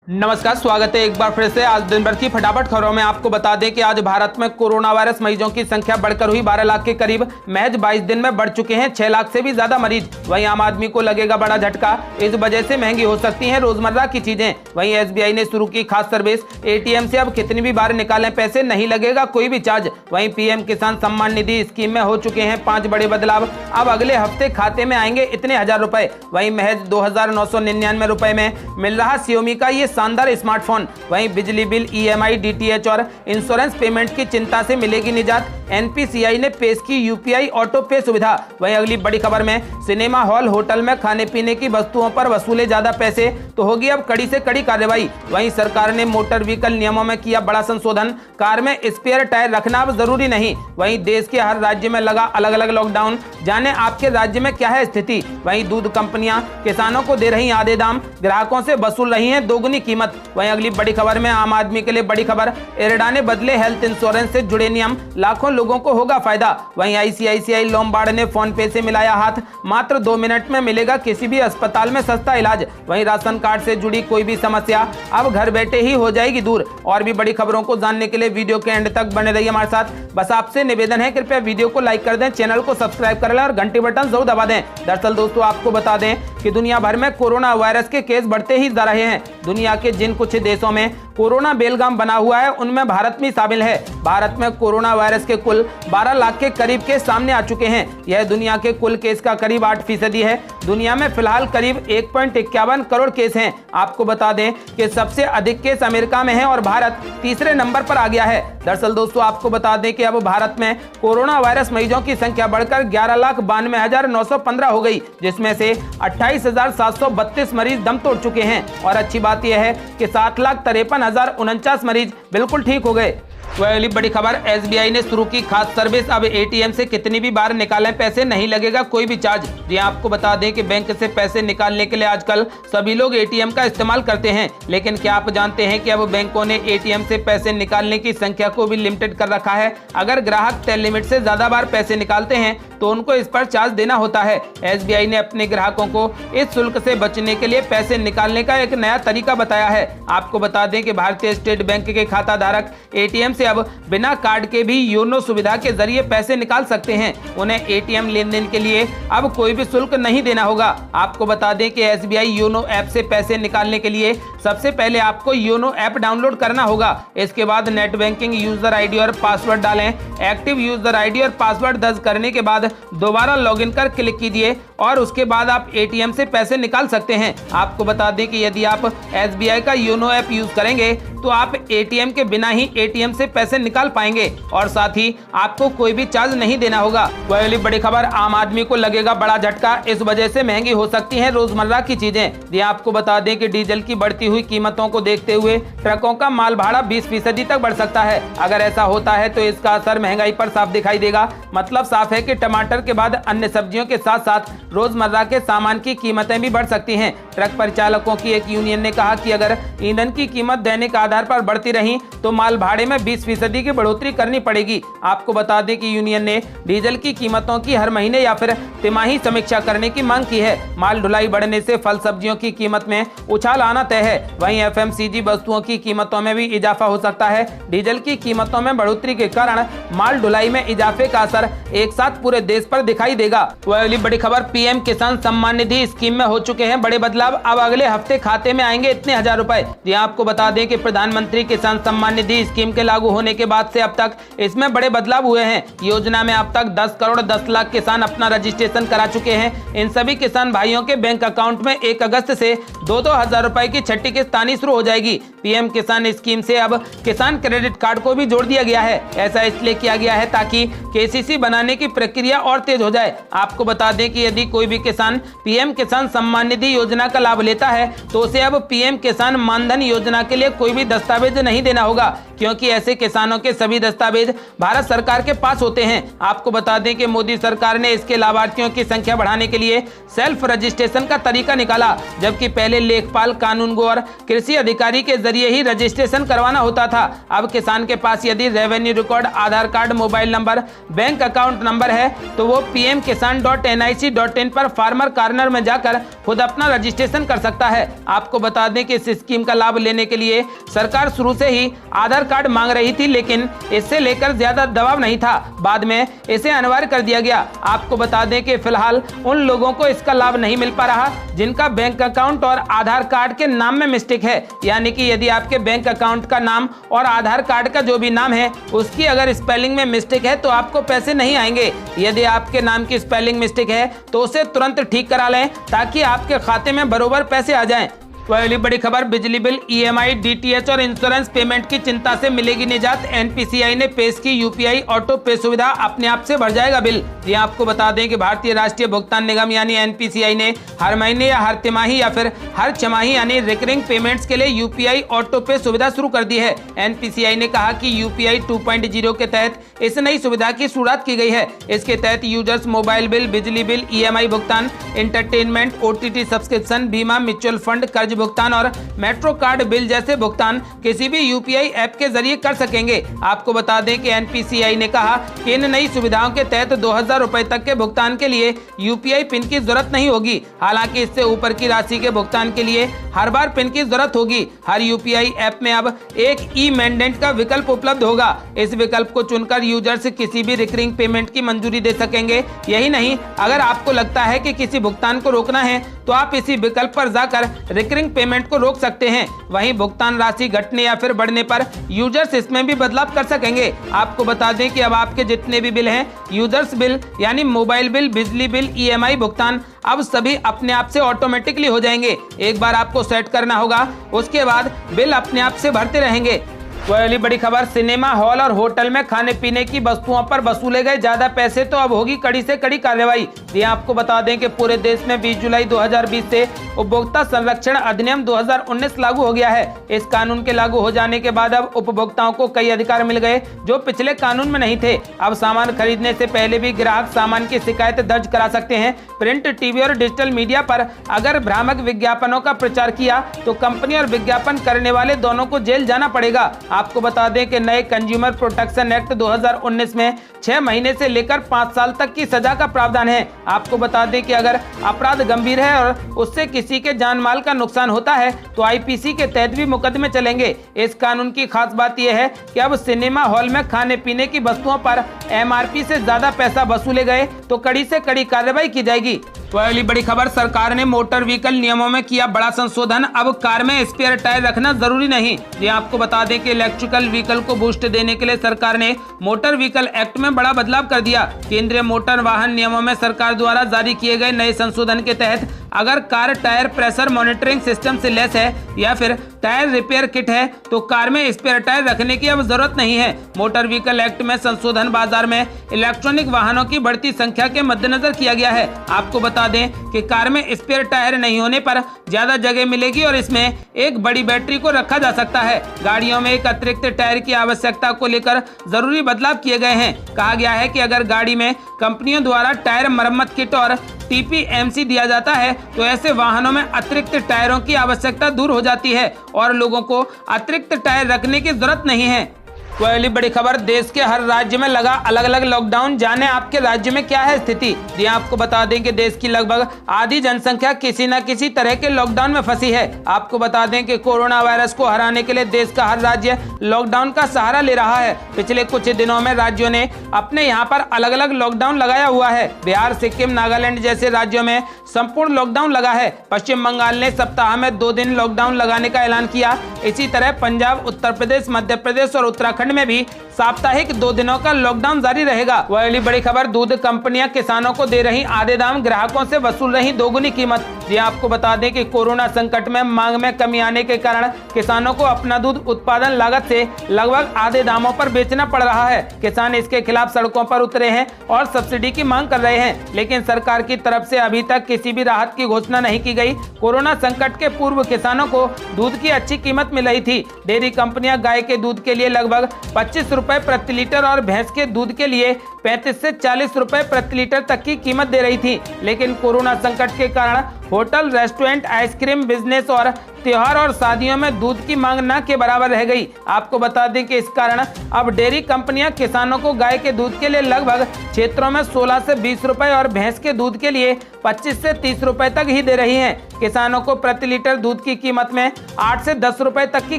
नमस्कार, स्वागत है एक बार फिर से। आज दिन भर की फटाफट खबरों में आपको बता दें कि आज भारत में कोरोना वायरस मरीजों की संख्या बढ़कर हुई 12 लाख के करीब। महज 22 दिन में बढ़ चुके हैं 6 लाख से भी ज्यादा मरीज। वहीं आम आदमी को लगेगा बड़ा झटका, इस वजह से महंगी हो सकती हैं रोजमर्रा की चीजें। वहीं एसबीआई ने शुरू की खास सर्विस, एटीएम से अब कितनी भी बार निकालें पैसे नहीं लगेगा कोई भी चार्ज। वहीं पीएम किसान सम्मान निधि स्कीम में हो चुके हैं 5 बड़े बदलाव। अब अगले हफ्ते खाते में आएंगे इतने हजार रुपए। वहीं महज 2,999 रुपए में मिल रहा Xiaomi का ये शानदार स्मार्टफोन। वहीं बिजली बिल, ईएमआई, डीटीएच और इंश्योरेंस पेमेंट की चिंता से मिलेगी निजात। एनपीसीआई ने पेश की यूपीआई ऑटो पे सुविधा। वहीं अगली बड़ी खबर में सिनेमा हॉल, होटल में खाने पीने की वस्तुओं पर वसूले ज्यादा पैसे तो होगी अब कड़ी से कड़ी कार्रवाई। वहीं सरकार ने मोटर व्हीकल नियमों में किया बड़ा संशोधन, कार में स्पेयर टायर रखना अब जरूरी नहीं। वहीं देश के हर राज्य में लगा अलग अलग लॉकडाउन, जाने आपके राज्य में क्या है स्थिति। वहीं दूध कंपनियां किसानों को दे रही आधे दाम, ग्राहकों से वसूल रही हैं दोगुनी कीमत। वहीं अगली बड़ी खबर में आम आदमी के लिए बड़ी खबर, इरडा ने बदले हेल्थ इंश्योरेंस से जुड़े नियम, लाखों लोगों को होगा फायदा। वहीं आईसीआईसीआई लोम्बार्ड ने फोन पे से मिलाया हाथ, मात्र 2 मिनट में मिलेगा किसी भी अस्पताल में सस्ता इलाज। वहीं राशन कार्ड से जुड़ी कोई भी समस्या अब घर बैठे ही हो जाएगी दूर। और भी बड़ी खबरों को जानने के लिए वीडियो के एंड तक बने रहिए हमारे साथ। बस आपसे निवेदन है, कृपया वीडियो को लाइक कर दें, चैनल को सब्सक्राइब कर लें और घंटी बटन जरूर दबा दें। दरअसल दोस्तों, आपको बता दें कि दुनिया भर में कोरोना वायरस के केस बढ़ते ही जा रहे हैं। दुनिया के जिन कुछ देशों में कोरोना बेलगाम बना हुआ है उनमें भारत भी शामिल है। भारत में कोरोना वायरस के कुल 12 लाख के करीब केस सामने आ चुके हैं। यह दुनिया के कुल केस का करीब 8% है। दुनिया में फिलहाल करीब 1.51 करोड़ केस हैं। आपको बता दें कि सबसे अधिक केस अमेरिका में हैं और भारत तीसरे नंबर पर आ गया है। दरअसल दोस्तों, आपको बता दें कि अब भारत में कोरोना वायरस मरीजों की संख्या बढ़कर 11,92,915 हो गई, जिसमें से 28,732 मरीज दम तोड़ चुके हैं। और अच्छी बात यह है कि 7,53,049 मरीज बिल्कुल ठीक हो गए। वह अगली बड़ी खबर, एसबीआई ने शुरू की खास सर्विस, अब एटीएम से कितनी भी बार निकालें पैसे नहीं लगेगा कोई भी चार्ज। जी आपको बता दें कि बैंक से पैसे निकालने के लिए आजकल सभी लोग एटीएम का इस्तेमाल करते हैं, लेकिन क्या आप जानते हैं कि अब बैंकों ने एटीएम से पैसे निकालने की संख्या को भी लिमिटेड कर रखा है। अगर ग्राहक तय लिमिट से ज्यादा बार पैसे निकालते हैं तो उनको इस पर चार्ज देना होता है। एसबीआई ने अपने ग्राहकों को इस शुल्क से बचने के लिए पैसे निकालने का एक नया तरीका बताया है। आपको बता दें कि भारतीय स्टेट बैंक के खाता धारक एटीएम से अब बिना कार्ड के भी योनो सुविधा के जरिए पैसे निकाल सकते हैं। उन्हें एटीएम लेन देन के लिए अब कोई भी शुल्क नहीं देना होगा। आपको बता दें कि एसबीआई योनो ऐप से पैसे निकालने के लिए सबसे पहले आपको योनो ऐप डाउनलोड करना होगा। इसके बाद नेट बैंकिंग यूजर आईडी और पासवर्ड डालें। एक्टिव यूजर आईडी और पासवर्ड दर्ज करने के बाद दोबारा लॉगिन कर क्लिक कीजिए और उसके बाद आप एटीएम से पैसे निकाल सकते हैं। आपको बता दें कि यदि आप एसबीआई का योनो ऐप यूज करेंगे तो आप एटीएम के बिना ही एटीएम से पैसे निकाल पाएंगे और साथ ही आपको कोई भी चार्ज नहीं देना होगा। वह अगली बड़ी खबर, आम आदमी को लगेगा बड़ा झटका, इस वजह से महंगी हो सकती हैं रोजमर्रा की चीजें। ये आपको बता दें कि डीजल की बढ़ती हुई कीमतों को देखते हुए ट्रकों का माल भाड़ा 20% तक बढ़ सकता है। अगर ऐसा होता है तो इसका असर महंगाई पर साफ दिखाई देगा। मतलब साफ है कि टमाटर के बाद अन्य सब्जियों के साथ साथ रोजमर्रा के सामान की कीमतें भी बढ़ सकती हैं। ट्रक परिचालकों की एक यूनियन ने कहा कि अगर ईंधन की कीमत दैनिक आधार पर बढ़ती रही तो माल भाड़े में 20% की बढ़ोतरी करनी पड़ेगी। आपको बता दें कि यूनियन ने डीजल की कीमतों की हर महीने या फिर तिमाही समीक्षा करने की मांग की है। माल ढुलाई बढ़ने से फल सब्जियों की कीमत में उछाल आना तय है। वहीं एफएमसीजी वस्तुओं की कीमतों में भी इजाफा हो सकता है। डीजल की कीमतों में बढ़ोतरी के कारण माल ढुलाई में इजाफे का असर एक साथ पूरे देश पर दिखाई देगा। वह अगली बड़ी खबर, पीएम किसान सम्मान निधि स्कीम में हो चुके हैं बड़े बदलाव। अब अगले हफ्ते खाते में आएंगे इतने हजार रुपए। जी आपको बता दें कि प्रधानमंत्री किसान सम्मान निधि स्कीम के लागू होने के बाद से अब तक इसमें बड़े बदलाव हुए हैं। योजना में अब तक 10 करोड़ 10 लाख किसान अपना रजिस्ट्रेशन करा चुके हैं। इन सभी किसान भाइयों के बैंक अकाउंट में 1 अगस्त से 2-2 हजार रुपए की छठी किस्त आनी शुरू हो जाएगी। पीएम किसान स्कीम से अब किसान क्रेडिट कार्ड को भी जोड़ दिया गया है। ऐसा इसलिए किया गया है ताकि केसीसी बनाने की प्रक्रिया और तेज हो जाए। आपको बता दें कि यदि कोई भी किसान पीएम किसान सम्मान निधि योजना का लाभ लेता है तो उसे अब पीएम किसान मानधन योजना के लिए कोई भी दस्तावेज नहीं देना होगा। क्योंकि ऐसे किसानों के सभी दस्तावेज भारत सरकार के पास होते हैं। आपको बता दें कि मोदी सरकार ने इसके लाभार्थियों की संख्या बढ़ाने के लिए सेल्फ रजिस्ट्रेशन का तरीका निकाला, जबकि पहले लेखपाल, कानूनगो और कृषि अधिकारी के जरिए ही रजिस्ट्रेशन करवाना होता था। अब किसान के पास यदि revenue record, Aadhaar card, mobile number, bank account number है तो वो pmkisan.nic.in पर फार्मर कॉर्नर में जाकर खुद अपना रजिस्ट्रेशन कर सकता है। आपको बता दें कि इस स्कीम का लाभ लेने के लिए सरकार शुरू से ही आधार कार्ड मांग रही थी, लेकिन इससे लेकर ज्यादा दबाव नहीं था। बाद में इसे अनिवार्य कर दिया गया। आपको बता दें कि फिलहाल उन लोगों को इसका लाभ नहीं मिल पा रहा जिनका बैंक अकाउंट और आधार कार्ड के नाम में मिस्टेक है, यानी कि यदि आपके बैंक अकाउंट का नाम और आधार कार्ड का जो भी नाम है उसकी अगर स्पेलिंग में मिस्टेक है तो आपको पैसे नहीं आएंगे। यदि आपके नाम की स्पेलिंग मिस्टेक है तो उसे तुरंत ठीक करा लें ताकि आपके खाते में बरोबर पैसे आ जाएं। पहली बड़ी खबर, बिजली बिल, ईएमआई, डीटीएच और इंश्योरेंस पेमेंट की चिंता से मिलेगी निजात। एनपीसीआई ने पेश की यूपीआई ऑटो पे सुविधा, अपने आप से भर जाएगा बिल। ये आपको बता दें कि भारतीय राष्ट्रीय भुगतान निगम यानी एनपीसीआई ने हर महीने या हर तिमाही या फिर हर छमाही यानी रिकरिंग पेमेंट्स के लिए यूपीआई ऑटो पे सुविधा शुरू कर दी है। एनपीसीआई ने कहा कि यूपीआई 2.0 के तहत इस नई सुविधा की शुरुआत की गई है। इसके तहत यूजर्स मोबाइल बिल, बिजली बिल, ईएमआई भुगतान, एंटरटेनमेंट, ओटीटी सब्सक्रिप्शन, बीमा, म्यूचुअल फंड, कर्ज भुगतान और मेट्रो कार्ड बिल जैसे भुगतान किसी भी यूपीआई ऐप के जरिए कर सकेंगे। आपको बता दें कि एनपीसीआई ने कहा कि इन नई सुविधाओं के तहत 2000 रुपए तक के भुगतान के लिए यूपीआई पिन की जरूरत नहीं होगी। हालांकि इससे ऊपर की राशि के भुगतान के लिए हर बार पिन की जरूरत होगी। हर यूपीआई ऐप में अब एक ई मैंडेट का विकल्प उपलब्ध होगा। इस विकल्प को चुनकर यूजर्स किसी भी रिकरिंग पेमेंट की मंजूरी दे सकेंगे। यही नहीं, अगर आपको लगता है कि किसी भुगतान को रोकना है तो आप इसी विकल्प पर जाकर रिकरिंग पेमेंट को रोक सकते हैं। वहीं भुगतान राशि घटने या फिर बढ़ने पर यूजर्स इसमें भी बदलाव कर सकेंगे। आपको बता दें कि अब आपके जितने भी बिल हैं, यूजर्स बिल यानी मोबाइल बिल, बिजली बिल, ईएमआई भुगतान अब सभी अपने आप से ऑटोमेटिकली हो जाएंगे। एक बार आपको सेट करना होगा, उसके बाद बिल अपने आप से भरते रहेंगे। पहली बड़ी खबर, सिनेमा हॉल और होटल में खाने पीने की वस्तुओं पर वसूले गए ज्यादा पैसे तो अब होगी कड़ी से कड़ी कार्रवाई। ये आपको बता दें कि पूरे देश में 20 जुलाई 2020 से उपभोक्ता संरक्षण अधिनियम 2019 लागू हो गया है। इस कानून के लागू हो जाने के बाद अब उपभोक्ताओं को कई अधिकार मिल गए जो पिछले कानून में नहीं थे। अब सामान खरीदने से पहले भी ग्राहक सामान की शिकायत दर्ज करा सकते हैं। प्रिंट, टीवी और डिजिटल मीडिया पर अगर भ्रामक विज्ञापनों का प्रचार किया तो कंपनी और विज्ञापन करने वाले दोनों को जेल जाना पड़ेगा। आपको बता दें कि नए कंज्यूमर प्रोटेक्शन एक्ट 2019 में 6 महीने से लेकर 5 साल तक की सजा का प्रावधान है। आपको बता दें कि अगर अपराध गंभीर है और उससे किसी के जान माल का नुकसान होता है तो आईपीसी के तहत भी मुकदमे चलेंगे। इस कानून की खास बात यह है कि अब सिनेमा हॉल में खाने पीने की वस्तुओं पर एमआरपी से ज्यादा पैसा वसूले गए तो कड़ी से कड़ी कार्रवाई की जाएगी। पहली बड़ी खबर, सरकार ने मोटर व्हीकल नियमों में किया बड़ा संशोधन। अब कार में स्पेयर टायर रखना जरूरी नहीं। ये आपको बता दें कि इलेक्ट्रिकल व्हीकल को बूस्ट देने के लिए सरकार ने मोटर व्हीकल एक्ट में बड़ा बदलाव कर दिया। केंद्रीय मोटर वाहन नियमों में सरकार द्वारा जारी किए गए नए संशोधन के तहत अगर car tyre pressure monitoring system से लैस है या फिर टायर रिपेयर किट है तो कार में स्पेयर टायर रखने की अब जरूरत नहीं है। मोटर व्हीकल एक्ट में संशोधन बाजार में इलेक्ट्रॉनिक वाहनों की बढ़ती संख्या के मद्देनजर किया गया है। आपको बता दें कि कार में स्पेयर टायर नहीं होने पर ज्यादा जगह मिलेगी और इसमें एक बड़ी बैटरी को रखा जा सकता है। गाड़ियों में एक अतिरिक्त टायर की आवश्यकता को लेकर जरूरी बदलाव किए गए हैं। कहा गया है कि अगर गाड़ी में कंपनियों द्वारा टायर मरम्मत किट और टीपीएमसी दिया जाता है तो ऐसे वाहनों में अतिरिक्त टायरों की आवश्यकता दूर हो जाती है और लोगों को अतिरिक्त टायर रखने की जरूरत नहीं है। पहली बड़ी खबर, देश के हर राज्य में लगा अलग अलग लॉकडाउन। जाने आपके राज्य में क्या है स्थिति। ये आपको बता दें कि देश की लगभग आधी जनसंख्या किसी न किसी तरह के लॉकडाउन में फंसी है। आपको बता दें कि कोरोना वायरस को हराने के लिए देश का हर राज्य लॉकडाउन का सहारा ले रहा है। पिछले कुछ दिनों में राज्यों ने अपने यहाँ पर अलग अलग लॉकडाउन लगाया हुआ है। बिहार, सिक्किम, नागालैंड जैसे राज्यों में संपूर्ण लॉकडाउन लगा है। पश्चिम बंगाल ने सप्ताह में 2 दिन लॉकडाउन लगाने का ऐलान किया। इसी तरह पंजाब, उत्तर प्रदेश, मध्य प्रदेश और उत्तराखंड में भी साप्ताहिक 2 दिनों का लॉकडाउन जारी रहेगा। अगली बड़ी खबर, दूध कंपनियां किसानों को दे रही आधे दाम, ग्राहकों से वसूल रही दोगुनी कीमत। जी आपको बता दें कि कोरोना संकट में मांग में कमी आने के कारण किसानों को अपना दूध उत्पादन लागत से लगभग आधे दामों पर बेचना पड़ रहा है। किसान इसके खिलाफ सड़कों पर उतरे हैं और सब्सिडी की मांग कर रहे हैं, लेकिन सरकार की तरफ से अभी तक किसी भी राहत की घोषणा नहीं की गई। कोरोना संकट के पूर्व किसानों को दूध की अच्छी कीमत मिल रही थी। डेयरी कंपनियां गाय के दूध के लिए लगभग 25 रुपए प्रति लीटर और भैंस के दूध के लिए 35 से 40 रुपए प्रति लीटर तक की कीमत दे रही थी, लेकिन कोरोना संकट के कारण होटल, रेस्टोरेंट, आइसक्रीम बिजनेस और त्योहार और शादियों में दूध की मांग न के बराबर रह गई। आपको बता दें कि इस कारण अब डेयरी कंपनियां किसानों को गाय के दूध के लिए लगभग क्षेत्रों में 16 से 20 रुपए और भैंस के दूध के लिए 25 से 30 रुपए तक ही दे रही हैं। किसानों को प्रति लीटर दूध की कीमत में 8 से 10 रुपए तक की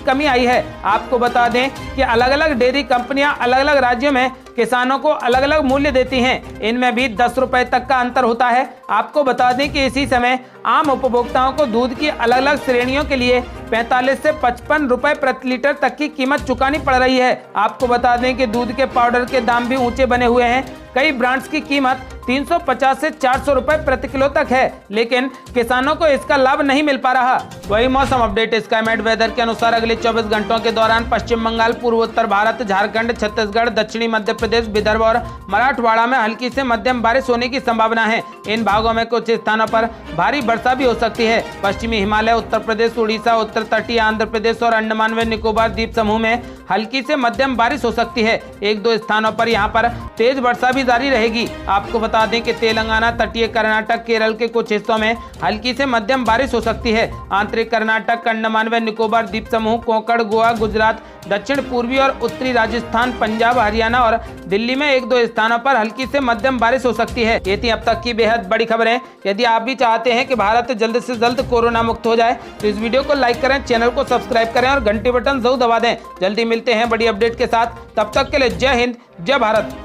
कमी आई है। आपको बता दें कि अलग अलग डेयरी कंपनियां अलग अलग राज्यों में किसानों को अलग अलग मूल्य देती हैं, इनमें भी 10 रुपए तक का अंतर होता है। आपको बता दें कि इसी समय आम उपभोक्ताओं को दूध की अलग अलग श्रेणियों के लिए 45 से 55 रुपए प्रति लीटर तक की कीमत चुकानी पड़ रही है। आपको बता दें कि दूध के पाउडर के दाम भी ऊंचे बने हुए हैं। कई ब्रांड्स की कीमत 350 से 400 रुपए प्रति किलो तक है, लेकिन किसानों को इसका लाभ नहीं मिल पा रहा। वही मौसम अपडेट स्काईमेट वेदर के अनुसार अगले 24 घंटों के दौरान पश्चिम बंगाल, पूर्वोत्तर भारत, झारखंड, छत्तीसगढ़, दक्षिणी मध्य प्रदेश, विदर्भ और मराठवाड़ा में हल्की से मध्यम बारिश होने की संभावना है। इन भागों में कुछ स्थानों पर भारी वर्षा भी हो सकती है। पश्चिमी हिमालय, उत्तर प्रदेश, उड़ीसा, उत्तर तटीय आंध्र प्रदेश और अंडमान व निकोबार द्वीप समूह में हल्की से मध्यम बारिश हो सकती है। एक दो स्थानों पर यहाँ पर तेज वर्षा भी जारी रहेगी। आपको बता दें कि तेलंगाना, तटीय कर्नाटक, केरल के कुछ हिस्सों में हल्की से मध्यम बारिश हो सकती है। आंतरिक कर्नाटक, अंडमान व निकोबार द्वीप समूह, कोंकण, गोवा, गुजरात, दक्षिण पूर्वी और उत्तरी राजस्थान, पंजाब, हरियाणा और दिल्ली में एक दो स्थानों पर हल्की से मध्यम बारिश हो सकती है। ये थी अब तक की बेहद बड़ी खबरें। यदि आप भी चाहते हैं कि भारत जल्द से जल्द कोरोना मुक्त हो जाए तो इस वीडियो को लाइक करें, चैनल को सब्सक्राइब करें और घंटी बटन जरूर दबा दें। जल्दी मिलते हैं बड़ी अपडेट के साथ, तब तक के लिए जय हिंद, जय भारत।